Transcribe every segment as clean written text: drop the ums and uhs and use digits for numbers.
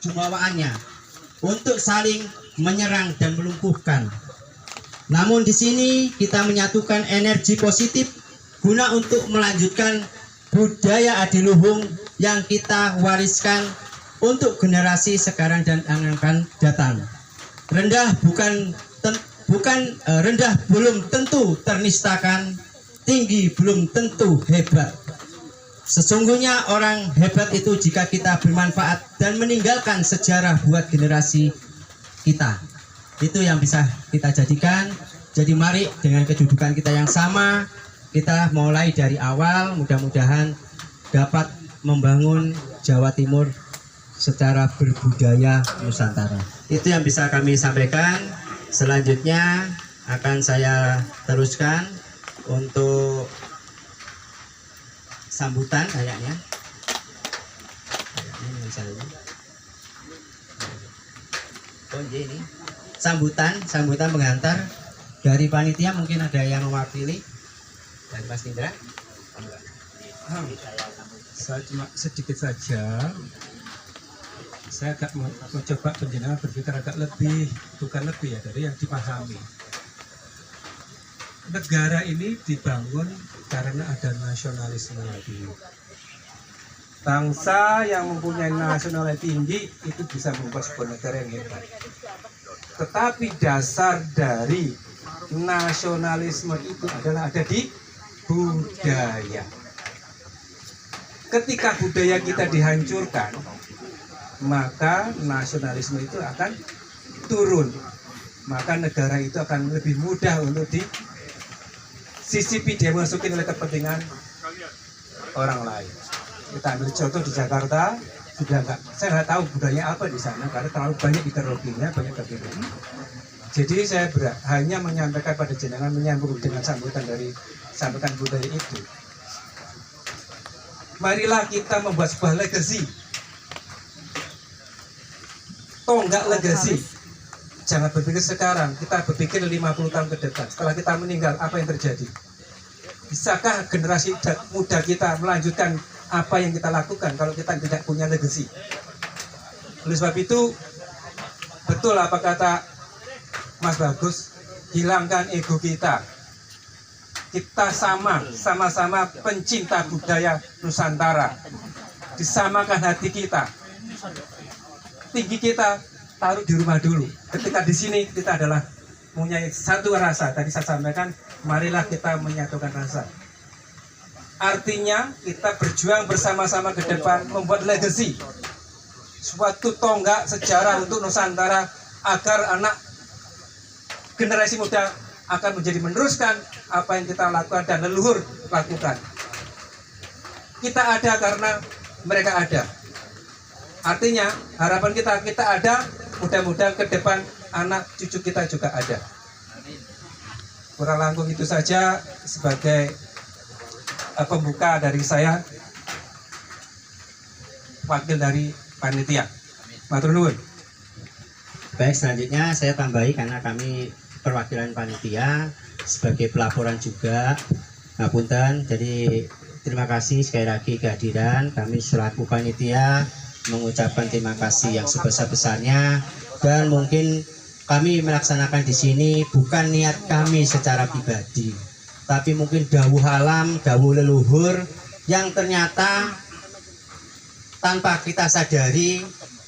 jumawaannya untuk saling menyerang dan melumpuhkan. Namun di sini kita menyatukan energi positif guna untuk melanjutkan budaya adiluhung yang kita wariskan untuk generasi sekarang dan yang akan datang. Rendah belum tentu ternistakan, tinggi belum tentu hebat. Sesungguhnya orang hebat itu jika kita bermanfaat dan meninggalkan sejarah buat generasi kita. Itu yang bisa kita jadikan. Jadi mari dengan kedudukan kita yang sama, kita mulai dari awal, mudah-mudahan dapat membangun Jawa Timur secara berbudaya Nusantara. Itu yang bisa kami sampaikan. Selanjutnya akan saya teruskan untuk sambutan kayaknya. Oh ini sambutan pengantar dari panitia, mungkin ada yang mewakili dari Mas Indra. Saya cuma sedikit saja. Saya agak mencoba penjenengan berpikir agak lebih, bukan lebih ya, dari yang dipahami. Negara ini dibangun karena ada nasionalisme lagi. Bangsa yang mempunyai nasional tinggi itu bisa membuat sebuah negara yang hebat. Tetapi dasar dari nasionalisme itu adalah ada di budaya. Ketika budaya kita dihancurkan, maka nasionalisme itu akan turun. Maka negara itu akan lebih mudah untuk disisipi, dia masukin oleh kepentingan orang lain. Kita ambil contoh di Jakarta, sudah enggak, saya nggak tahu budaya apa di sana karena terlalu banyak ideologinya, banyak kepentingan. Jadi saya hanya menyampaikan pada jenengan, menyambung dengan sambutan budaya itu. Marilah kita membuat sebuah legasi, tonggak legasi. Jangan berpikir sekarang, kita berpikir 50 tahun ke depan. Setelah kita meninggal, apa yang terjadi? Bisakah generasi muda kita melanjutkan apa yang kita lakukan kalau kita tidak punya legasi? Oleh sebab itu, betul apa kata Mas Bagus, hilangkan ego kita. Kita sama-sama pencinta budaya Nusantara. Disamakan hati kita. Tinggi kita taruh di rumah dulu. Ketika di sini kita adalah mempunyai satu rasa. Tadi saya sampaikan, marilah kita menyatukan rasa. Artinya kita berjuang bersama-sama ke depan, membuat legacy, suatu tonggak sejarah untuk Nusantara agar anak generasi muda akan menjadi meneruskan apa yang kita lakukan dan leluhur lakukan. Kita ada karena mereka ada. Artinya harapan kita ada, mudah-mudahan ke depan anak cucu kita juga ada. Kurang langkung itu saja sebagai pembuka dari saya, wakil dari panitia. Matur nuwun. Baik, selanjutnya saya tambahi karena kami perwakilan panitia sebagai pelaporan juga. Ngapunten, jadi terima kasih sekali lagi kehadiran kami selaku panitia, mengucapkan terima kasih yang sebesar-besarnya. Dan mungkin kami melaksanakan di sini bukan niat kami secara pribadi, tapi mungkin dawuh alam, dawuh leluhur yang ternyata tanpa kita sadari,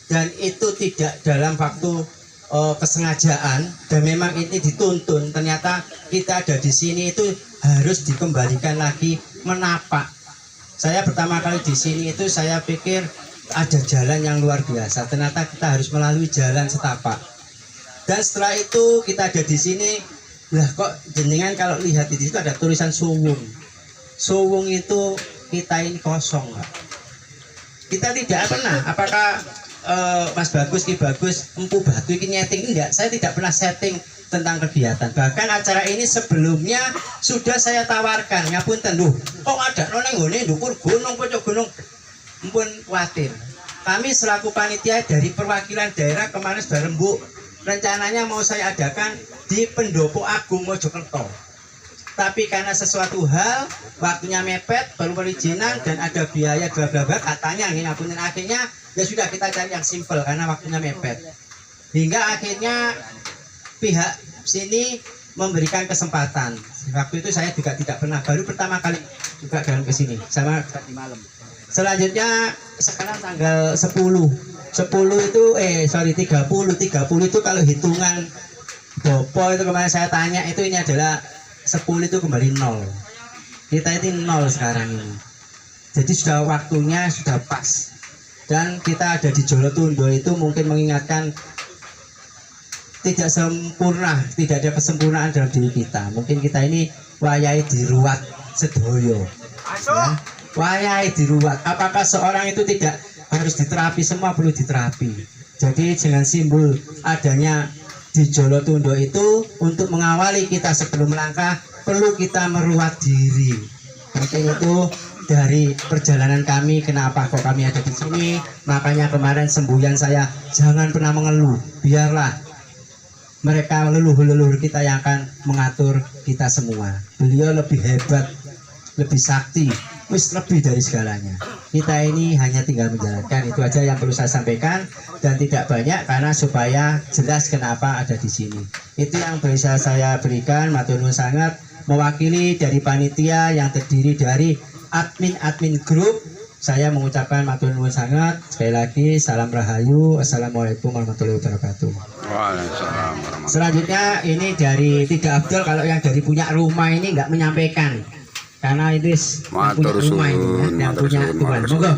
dan itu tidak dalam waktu kesengajaan, dan memang ini dituntun. Ternyata kita ada di sini itu harus dikembalikan lagi menapak. Saya pertama kali di sini itu saya pikir ada jalan yang luar biasa, ternyata kita harus melalui jalan setapak. Dan setelah itu kita ada di sini, lah kok jenengan kalau lihat di situ ada tulisan suwung. Suwung itu kita ini kosong, Pak. Kita tidak pernah, apakah Mas Bagus, Ki Bagus, Empu Batu ini nyeting? Enggak, saya tidak pernah setting tentang kegiatan. Bahkan acara ini sebelumnya sudah saya tawarkan, ngapunten, loh, kok ada noneng ngene ndukur gunung, pojok gunung. Ampun khawatir. Kami selaku panitia dari perwakilan daerah kemarin sudah rembuk, rencananya mau saya adakan di Pendopo Agung Mojokerto. tapi karena sesuatu hal waktunya mepet, perlu perizinan dan ada biaya bla bla bla katanya ini ngapunten, akhirnya ya sudah kita cari yang simple karena waktunya mepet. Hingga akhirnya pihak sini memberikan kesempatan. Waktu itu saya juga tidak pernah, baru pertama kali juga dalam kesini sama tadi malam. Selanjutnya sekarang tanggal 10 itu 30 itu kalau hitungan Bopo itu kemarin saya tanya itu ini adalah 10 itu kembali 0. Kita ini 0 sekarang ini. Jadi sudah waktunya sudah pas. Dan kita ada di Jolotundo itu mungkin mengingatkan tidak sempurna, tidak ada kesempurnaan dalam diri kita. Mungkin kita ini wayai diruat sedoyo. Ya. Wayai diruat. Apakah seorang itu tidak harus diterapi? Semua perlu diterapi. Jadi dengan simbol adanya di Jolotundo itu untuk mengawali kita sebelum melangkah perlu kita meruat diri. Mungkin itu dari perjalanan kami, kenapa kok kami ada di sini. Makanya kemarin semboyan saya jangan pernah mengeluh, biarlah mereka leluhur-leluhur kita yang akan mengatur kita semua. Beliau lebih hebat, lebih sakti, wis lebih dari segalanya. Kita ini hanya tinggal menjalankan. Itu aja yang perlu saya sampaikan dan tidak banyak karena supaya jelas kenapa ada di sini. Itu yang bisa saya berikan. Matur nuwun sangat mewakili dari panitia yang terdiri dari admin grup. Saya mengucapkan matur nuwun sangat. Sekali lagi salam rahayu. Assalamualaikum warahmatullahi wabarakatuh. Waalaikumsalam. Selanjutnya ini dari Tidak Abdul, kalau yang dari punya rumah ini nggak menyampaikan karena itu yang punya rumah ini ya, yang punya Tuhan. Monggo.